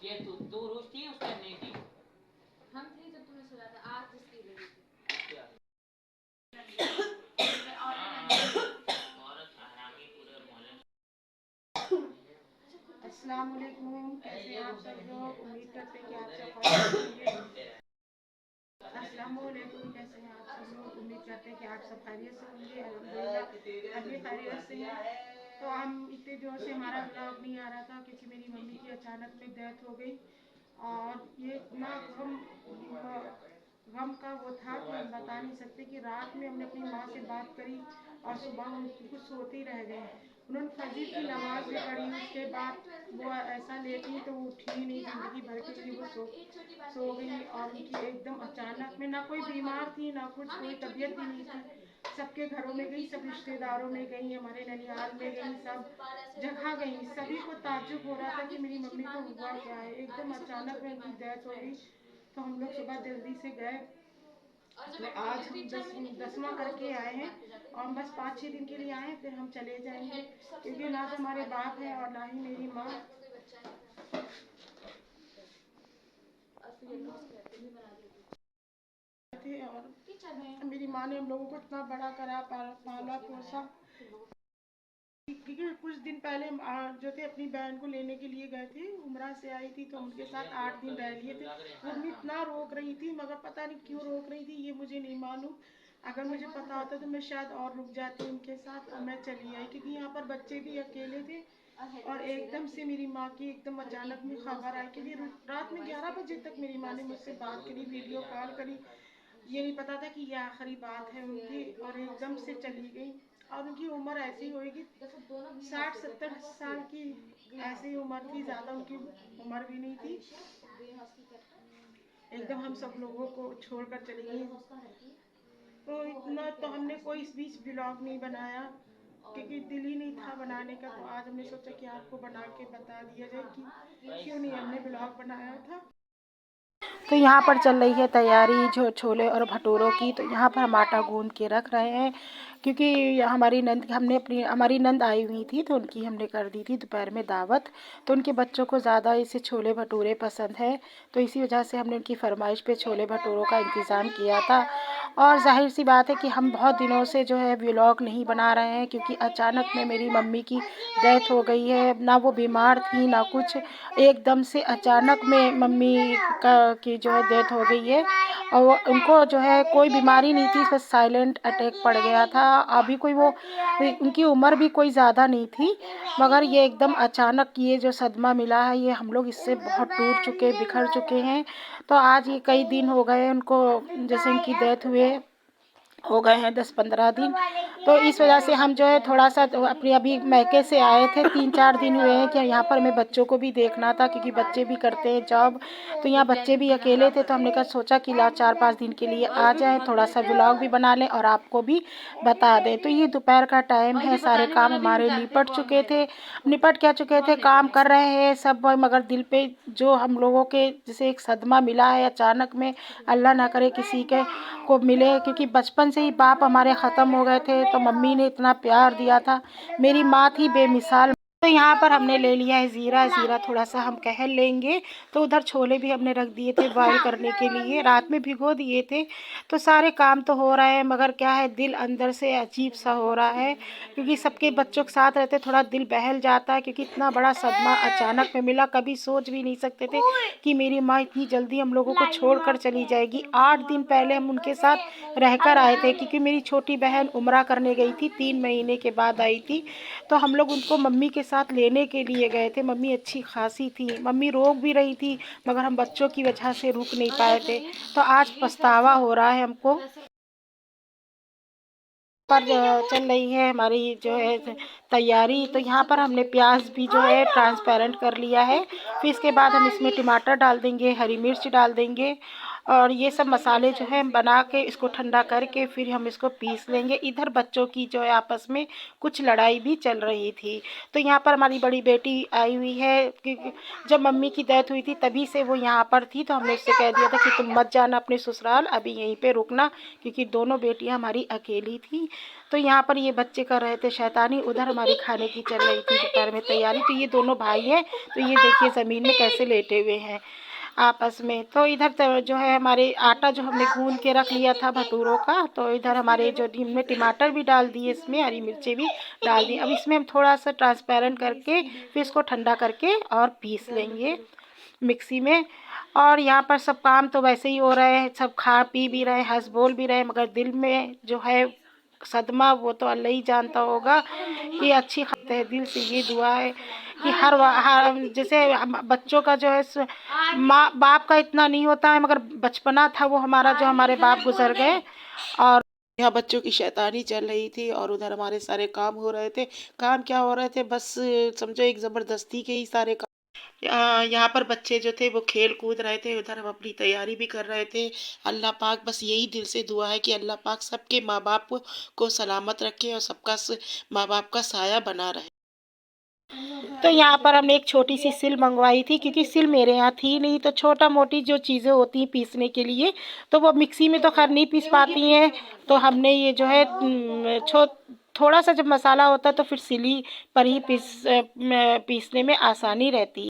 ये तू रोज थी उस टाइम नहीं थी। हम थे जब तुम्हें सुना था, आज जिसकी लगी थी। क्या औरत हरामी पूरे मोहल्ले। अस्सलाम वालेकुम, कैसे हैं आप सब लोग। उम्मीद करते हैं कि आप सब खैरियत से होंगे। अस्सलाम वालेकुम, कैसे हैं आप सब लोग। उम्मीद करते हैं कि आप सब खैरियत से होंगे। अल्हम्दुलिल्लाह हम भी खैरियत से हैं। तो हम इतने दिनों से हमारा ब्लॉग नहीं आ रहा था क्योंकि मेरी मम्मी की अचानक में डेथ हो गई और ये इतना गम का वो था कि हम बता नहीं सकते कि रात में हमने अपनी माँ से बात करी और सुबह हम कुछ सोते ही रह गए। उन्होंने फजर की नमाज भी पढ़ी, उसके बाद वो ऐसा लेटी तो वो उठी ही नहीं, ज़िंदगी भर के लिए वो सो गई। और उनकी एकदम अचानक में, ना कोई बीमार थी ना कुछ, कोई तबीयत भी नहीं थी। सबके घरों में गई, सब रिश्तेदारों में गई, हमारे ननिहाल में गई, सब जगह गई। सभी को ताज्जुब हो रहा था कि मेरी मम्मी को हुआ क्या है, एकदम अचानक में उनकी डेथ हो गई। तो हम लोग सुबह जल्दी से गए। तो आज हम 10वां करके आए हैं और हम बस 5-6 दिन के लिए आए हैं, फिर हम चले जाएंगे क्योंकि ना तो हमारे बाप है और ना ही मेरी माँ थे। और मेरी माँ ने हम लोगों को इतना बड़ा करा, पाला पोसा। क्योंकि कुछ दिन पहले हम जो थे अपनी बहन को लेने के लिए गए थे, उम्रा से आई थी तो उनके साथ 8 दिन रह लिए थे। वो भी इतना रोक रही थी, मगर पता नहीं क्यों रोक रही थी, ये मुझे नहीं मालूम। अगर मुझे पता होता तो मैं शायद और रुक जाती उनके साथ और मैं चली आई, क्योंकि यहाँ पर बच्चे भी अकेले थे। और एकदम से मेरी माँ की एकदम अचानक में खबर आई, क्योंकि रात में 11 बजे तक मेरी माँ ने मुझसे बात करी, वीडियो कॉल करी। ये नहीं पता था कि ये आखिरी बात है उनकी, और एकदम से चली गई। और उनकी उम्र ऐसी होगी 60-70 साल की, ऐसी उम्र थी, ज़्यादा उनकी उम्र भी नहीं थी। एकदम हम सब लोगों को छोड़कर चली गई। तो इतना तो हमने कोई इस बीच ब्लॉग नहीं बनाया क्योंकि दिल ही नहीं था बनाने का। तो आज हमने सोचा कि आपको बना के बता दिया जाए कि क्यों नहीं हमने ब्लॉग बनाया था। तो यहाँ पर चल रही है तैयारी छोले और भटूरों की। तो यहाँ पर हम आटा गूंद के रख रहे हैं क्योंकि हमारी नंद आई हुई थी तो उनकी हमने कर दी थी दोपहर में दावत। तो उनके बच्चों को ज़्यादा इसे छोले भटूरे पसंद है, तो इसी वजह से हमने उनकी फरमाइश पे छोले भटूरों का इंतज़ाम किया था। और जाहिर सी बात है कि हम बहुत दिनों से जो है व्लॉग नहीं बना रहे हैं क्योंकि अचानक में मेरी मम्मी की डेथ हो गई है। ना वो बीमार थी ना कुछ, एकदम से अचानक में मम्मी की जो है डेथ हो गई है। और उनको जो है कोई बीमारी नहीं थी, बस साइलेंट अटैक पड़ गया था। अभी कोई वो उनकी उम्र भी कोई ज़्यादा नहीं थी, मगर ये एकदम अचानक ये जो सदमा मिला है, ये हम लोग इससे बहुत टूट चुके, बिखर चुके हैं। तो आज ये कई दिन हो गए उनको, जैसे इनकी डेथ हुए हो गए हैं 10-15 दिन। तो इस वजह से हम जो है थोड़ा सा तो अपनी अभी मैके से आए थे, 3-4 दिन हुए हैं कि यहाँ पर हमें बच्चों को भी देखना था क्योंकि बच्चे भी करते हैं जॉब। तो यहाँ बच्चे भी अकेले थे तो हमने कहा सोचा कि ला 4-5 दिन के लिए आ जाए, थोड़ा सा व्लॉग भी बना लें और आपको भी बता दें। तो ये दोपहर का टाइम है, सारे काम हमारे निपट क्या चुके थे, काम कर रहे हैं सब, मगर दिल पे जो हम लोगों के जैसे एक सदमा मिला है अचानक में, अल्लाह ना करे किसी के को मिले, क्योंकि बचपन से ही बाप हमारे ख़त्म हो गए थे तो मम्मी ने इतना प्यार दिया था, मेरी माँ थी बेमिसाल। तो यहाँ पर हमने ले लिया है ज़ीरा थोड़ा सा हम कहल लेंगे। तो उधर छोले भी हमने रख दिए थे बॉयल करने के लिए, रात में भिगो दिए थे। तो सारे काम तो हो रहे हैं, मगर क्या है दिल अंदर से अजीब सा हो रहा है क्योंकि सबके बच्चों के साथ रहते थोड़ा दिल बहल जाता है, क्योंकि इतना बड़ा सदमा अचानक में मिला। कभी सोच भी नहीं सकते थे कि मेरी माँ इतनी जल्दी हम लोगों को छोड़कर चली जाएगी। 8 दिन पहले हम उनके साथ रहकर आए थे क्योंकि मेरी छोटी बहन उम्रा करने गई थी, 3 महीने के बाद आई थी। तो हम लोग उनको मम्मी के साथ लेने के लिए गए थे। मम्मी अच्छी खासी थी, मम्मी रोक भी रही थी, मगर हम बच्चों की वजह से रुक नहीं पाए थे। तो आज पछतावा हो रहा है हमको। पर चल रही है हमारी जो है तैयारी। तो यहाँ पर हमने प्याज भी जो है ट्रांसपेरेंट कर लिया है। फिर इसके बाद हम इसमें टमाटर डाल देंगे, हरी मिर्च डाल देंगे और ये सब मसाले जो है बना के इसको ठंडा करके फिर हम इसको पीस लेंगे। इधर बच्चों की जो है आपस में कुछ लड़ाई भी चल रही थी। तो यहाँ पर हमारी बड़ी बेटी आई हुई है, क्योंकि जब मम्मी की डेथ हुई थी तभी से वो यहाँ पर थी। तो हमने उससे कह दिया था कि तुम मत जाना अपने ससुराल, अभी यहीं पे रुकना, क्योंकि दोनों बेटियाँ हमारी अकेली थी। तो यहाँ पर ये बच्चे कर रहे थे शैतानी, उधर हमारी खाने की चल रही थी दोपहर में तैयारी। तो ये दोनों भाई हैं, तो ये देखिए ज़मीन में कैसे लेटे हुए हैं आपस में। तो इधर जो है हमारे आटा जो हमने गूंद के रख लिया था भटूरों का, तो इधर हमारे जो हमने टमाटर भी डाल दिए, इसमें हरी मिर्ची भी डाल दी। अब इसमें हम थोड़ा सा ट्रांसपेरेंट करके फिर इसको ठंडा करके और पीस लेंगे मिक्सी में। और यहाँ पर सब काम तो वैसे ही हो रहे हैं, सब खा पी भी रहे, हंस बोल भी रहे, मगर दिल में जो है सदमा वो तो अल्लाह ही जानता होगा। कि अच्छी तहे दिल से ये दुआ है कि हर जैसे बच्चों का जो है माँ बाप का इतना नहीं होता है, मगर बचपना था वो हमारा, जो हमारे बाप गुजर गए। और यहाँ बच्चों की शैतानी चल रही थी और उधर हमारे सारे काम हो रहे थे। काम क्या हो रहे थे, बस समझो एक ज़बरदस्ती के ही सारे काम। यहाँ पर बच्चे जो थे वो खेल कूद रहे थे, उधर हम अपनी तैयारी भी कर रहे थे। अल्लाह पाक बस यही दिल से दुआ है कि अल्लाह पाक सबके माँ बाप को सलामत रखे और सबका माँ बाप का साया बना रहे। तो यहाँ पर हमने एक छोटी सी सिल मंगवाई थी, क्योंकि सिल मेरे यहाँ थी नहीं। तो छोटा मोटी जो चीज़ें होती हैं पीसने के लिए, तो वो मिक्सी में तो खैर नहीं पीस पाती हैं। तो हमने ये जो है थोड़ा सा जब मसाला होता है तो फिर सिली पर ही पीसने में आसानी रहती है।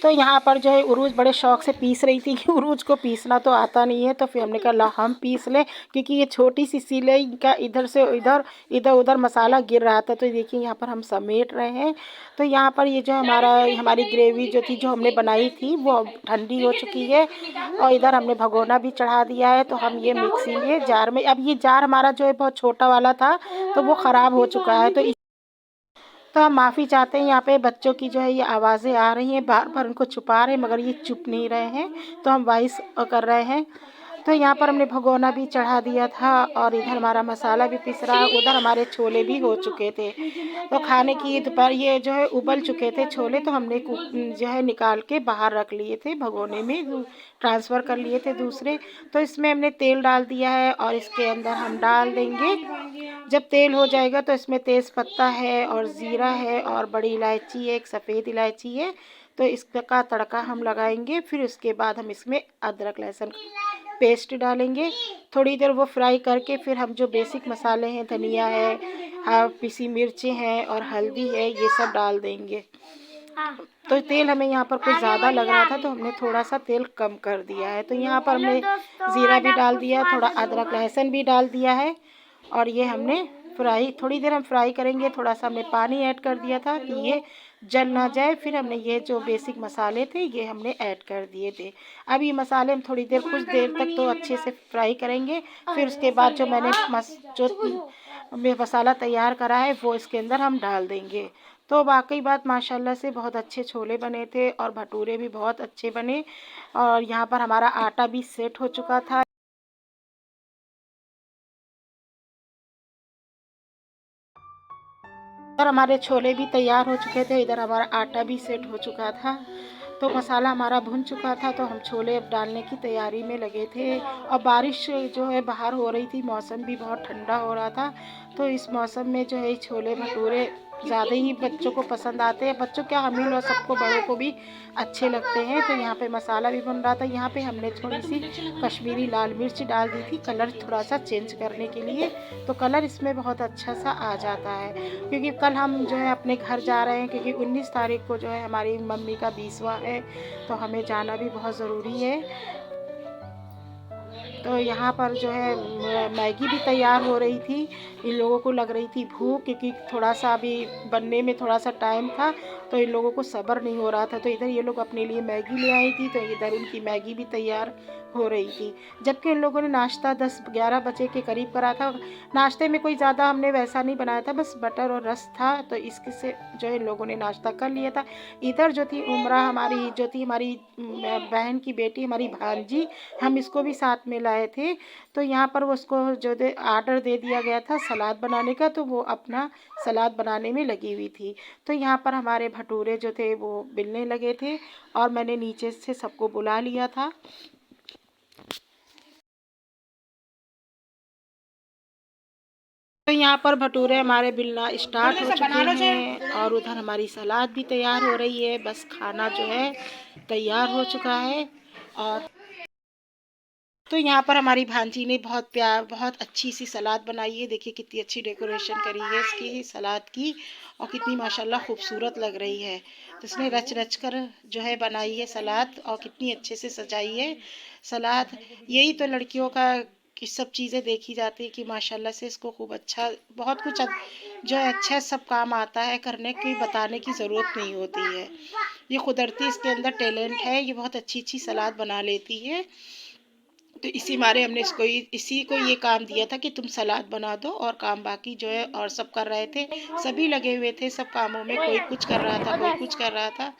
तो यहाँ पर जो है उरूज बड़े शौक से पीस रही थी, कि उरूज को पीसना तो आता नहीं है। तो फिर हमने कहा ला हम पीस लें, क्योंकि ये छोटी सी सिलाई का इधर से इधर इधर उधर मसाला गिर रहा था। तो देखिए यहाँ पर हम समेट रहे हैं। तो यहाँ पर ये जो हमारी ग्रेवी जो थी जो हमने बनाई थी वो ठंडी हो चुकी है, और इधर हमने भगोना भी चढ़ा दिया है। तो हम ये मिक्सी में जार में, अब ये जार हमारा जो है बहुत छोटा वाला था तो वो ख़राब हो चुका है। तो हम माफ़ी चाहते हैं। यहाँ पे बच्चों की जो है ये आवाज़ें आ रही हैं, बार बार उनको छुपा रहे हैं, मगर ये चुप नहीं रहे हैं, तो हम वॉइस कर रहे हैं। तो यहाँ पर हमने भगोना भी चढ़ा दिया था और इधर हमारा मसाला भी पिस रहा, उधर हमारे छोले भी हो चुके थे। तो खाने की दोपहर ये जो है उबल चुके थे छोले, तो हमने जो है निकाल के बाहर रख लिए थे, भगोने में ट्रांसफ़र कर लिए थे दूसरे। तो इसमें हमने तेल डाल दिया है और इसके अंदर हम डाल देंगे। जब तेल हो जाएगा तो इसमें तेज़ पत्ता है और ज़ीरा है और बड़ी इलायची है, एक सफ़ेद इलायची है। तो इसका तड़का हम लगाएंगे। फिर उसके बाद हम इसमें अदरक लहसुन पेस्ट डालेंगे। थोड़ी देर वो फ्राई करके फिर हम जो बेसिक मसाले हैं, धनिया है, पिसी मिर्चें हैं और हल्दी है, ये सब डाल देंगे। तो तेल हमें यहाँ पर कुछ ज़्यादा लग रहा था तो हमने थोड़ा सा तेल कम कर दिया है। तो यहाँ पर हमने ज़ीरा भी डाल दिया, थोड़ा अदरक लहसुन भी डाल दिया है और ये हमने थोड़ी देर हम फ्राई करेंगे। थोड़ा सा हमने पानी ऐड कर दिया था कि ये जल ना जाए। फिर हमने ये जो बेसिक मसाले थे ये हमने ऐड कर दिए थे। अब ये मसाले हम थोड़ी देर कुछ देर तक तो अच्छे से फ्राई करेंगे। फिर उसके बाद जो मैंने मसाला तैयार करा है वो इसके अंदर हम डाल देंगे। तो वाकई बात माशाल्लाह से बहुत अच्छे छोले बने थे और भटूरे भी बहुत अच्छे बने। और यहाँ पर हमारा आटा भी सेट हो चुका था। इधर हमारे छोले भी तैयार हो चुके थे, इधर हमारा आटा भी सेट हो चुका था। तो मसाला हमारा भुन चुका था, तो हम छोले अब डालने की तैयारी में लगे थे। और बारिश जो है बाहर हो रही थी, मौसम भी बहुत ठंडा हो रहा था। तो इस मौसम में जो है छोले भटूरे ज़्यादा ही बच्चों को पसंद आते हैं। बच्चों क्या, हमें लोग सबको, बड़ों को भी अच्छे लगते हैं। तो यहाँ पे मसाला भी बन रहा था। यहाँ पे हमने थोड़ी सी कश्मीरी लाल मिर्च डाल दी थी, कलर थोड़ा सा चेंज करने के लिए। तो कलर इसमें बहुत अच्छा सा आ जाता है, क्योंकि कल हम जो है अपने घर जा रहे हैं, क्योंकि 19 तारीख को जो है हमारी मम्मी का 20वां है, तो हमें जाना भी बहुत ज़रूरी है। तो यहाँ पर जो है मैगी भी तैयार हो रही थी। इन लोगों को लग रही थी भूख, क्योंकि थोड़ा सा अभी बनने में थोड़ा सा टाइम था तो इन लोगों को सब्र नहीं हो रहा था, तो इधर ये लोग अपने लिए मैगी ले आई थी, तो इधर उनकी मैगी भी तैयार हो रही थी। जबकि इन लोगों ने नाश्ता 10-11 बजे के करीब करा था। नाश्ते में कोई ज़्यादा हमने वैसा नहीं बनाया था, बस बटर और रस था, तो इसके से जो है इन लोगों ने नाश्ता कर लिया था। इधर जो थी उमरा हमारी, जो थी हमारी बहन की बेटी, हमारी भांजी, हम इसको भी साथ में लाए थे। तो यहाँ पर उसको जो आर्डर दे दिया गया था सलाद बनाने का, तो वो अपना सलाद बनाने में लगी हुई थी। तो यहाँ पर हमारे भटूरे जो थे वो बिलने लगे थे और मैंने नीचे से सबको बुला लिया था। तो यहाँ पर भटूरे हमारे बिलना स्टार्ट हो चुके हैं और उधर हमारी सलाद भी तैयार हो रही है। बस खाना जो है तैयार हो चुका है। और तो यहाँ पर हमारी भांजी ने बहुत अच्छी सी सलाद बनाई है। देखिए कितनी अच्छी डेकोरेशन करी है इसकी सलाद की और कितनी माशाल्लाह खूबसूरत लग रही है। तो इसने रच रच कर जो है बनाई है सलाद और कितनी अच्छे से सजाई है सलाद। यही तो लड़कियों का कि सब चीज़ें देखी जाती है कि माशाल्लाह से इसको खूब अच्छा, बहुत कुछ जो है अच्छा सब काम आता है करने की, बताने की ज़रूरत नहीं होती है। ये कुदरती इसके अंदर टैलेंट है, ये बहुत अच्छी अच्छी सलाद बना लेती है। तो इसी मारे हमने इसी को ये काम दिया था कि तुम सलाद बना दो और काम बाकी जो है और सब कर रहे थे। सभी लगे हुए थे सब कामों में, कोई कुछ कर रहा था, कोई कुछ कर रहा था।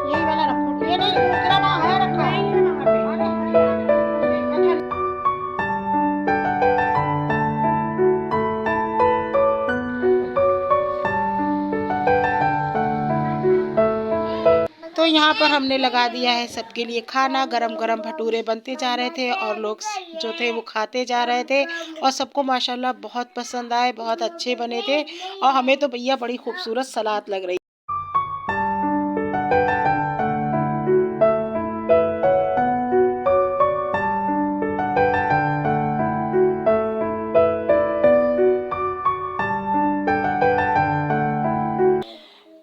यही वाला रखो, ये नहीं दूसरा वहाँ है रखा है वहाँ पे। अच्छा। तो यहाँ पर हमने लगा दिया है सबके लिए खाना। गरम गरम भटूरे बनते जा रहे थे और लोग जो थे वो खाते जा रहे थे और सबको माशाल्लाह बहुत पसंद आए, बहुत अच्छे बने थे और हमें तो भैया बड़ी खूबसूरत सलाद लग रही।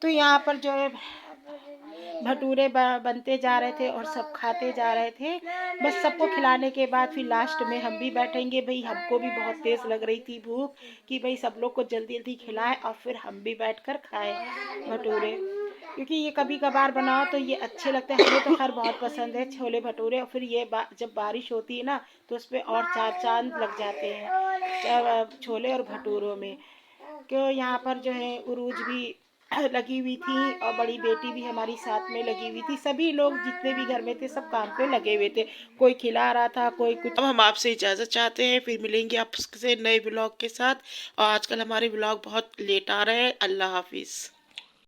तो यहाँ पर जो है भटूरे बनते जा रहे थे और सब खाते जा रहे थे। बस सबको खिलाने के बाद फिर लास्ट में हम भी बैठेंगे। भाई हमको भी बहुत तेज़ लग रही थी भूख कि भाई सब लोग को जल्दी जल्दी खिलाएं और फिर हम भी बैठकर खाएं भटूरे, क्योंकि ये कभी कभार बनाओ तो ये अच्छे लगते हैं। हमें तो खैर बहुत पसंद है छोले भटूरे। और फिर ये जब बारिश होती है ना तो उस पर और चार चांद लग जाते हैं छोले और भटूरों में। क्यों यहाँ पर जो है उरूज भी लगी हुई थी और बड़ी बेटी भी हमारी साथ में लगी हुई थी। सभी लोग जितने भी घर में थे सब काम पे लगे हुए थे, कोई खिला रहा था, कोई कुछ। अब हम आपसे इजाज़त चाहते हैं, फिर मिलेंगे आपसे नए ब्लॉग के साथ। और आजकल हमारे ब्लॉग बहुत लेट आ रहे हैं। अल्लाह हाफिज़।